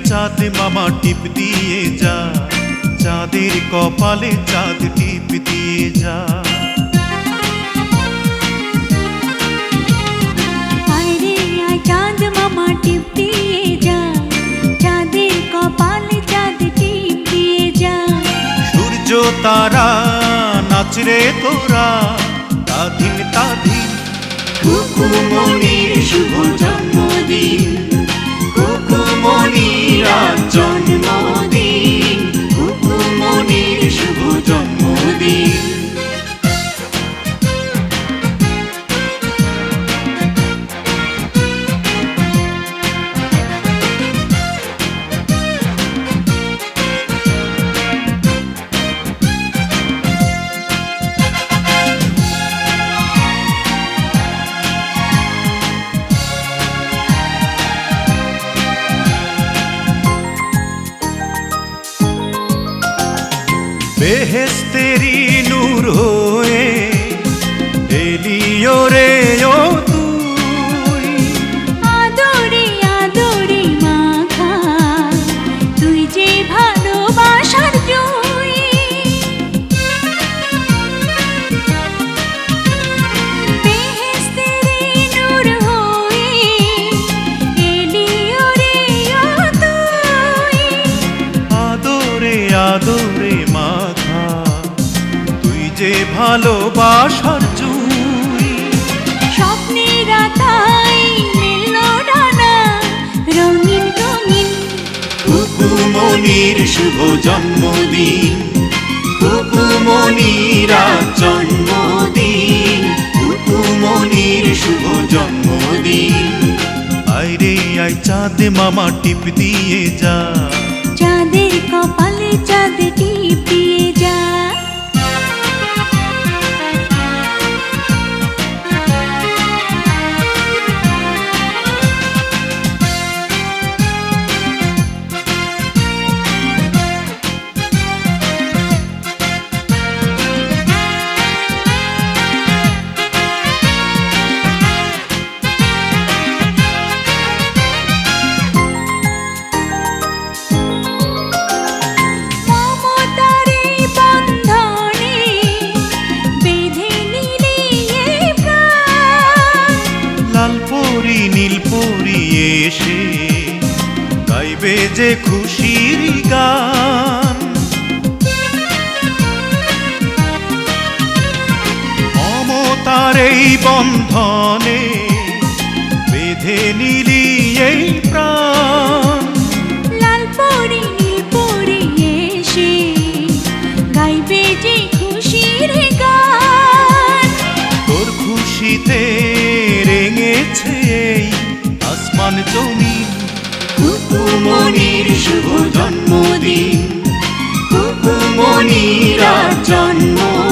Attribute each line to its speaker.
Speaker 1: চাঁদ মামা টিপ দিয়ে যা, চাঁদের কপালে চাঁদ টিপ দিয়ে যা।
Speaker 2: চাঁদ মামা টিপ দিয়ে যা, চাঁদের কপালে চাঁদ টিপ দিয়ে যা।
Speaker 1: সূর্য তারা নাচরে তোরা, তাধিন তাধিন
Speaker 2: খুকুমনির শুভ জন্মদিন, খুকুমনির আজ জন্মদিন, খুকুমনির শুভ জন্মদিন।
Speaker 1: বেহেশতেরি নূর হয়ে এলিও রে ও তুই,
Speaker 2: আদরে আদরে মাখা তুই যে ভালোবাসার জয়। বেহেশতেরি নূর হয়ে এলিও রে ও তুই,
Speaker 1: আদরে আদরে মাখা তুই যে ভালোবাসার জুই।
Speaker 2: স্বপ্নেরা তাই মিলল ডানা রঙিন রঙিন,
Speaker 1: খুকুমনির শুভ জন্মদিন, খুকুমনির আজ জন্মদিন, খুকুমনির শুভ জন্মদিন। আয় রে আয় চাঁদ মামা টিপ দিয়ে যা,
Speaker 2: চাঁদের কপালে চাঁদ টিপ দিয়ে যা।
Speaker 1: নীলপরি এসে গাইবে যে খুশির গান, মমতার এই বন্ধনে বেঁধে নিলি এই প্রাণ।
Speaker 2: লালপরি নীলপরি এসে গাইবে যে খুশির গান,
Speaker 1: তোর খুশিতে রেঙেছে এই আসমান জমিন,
Speaker 2: খুকুমনির শুভ জন্মদিন, খুকুমনির আজ জন্মদিন।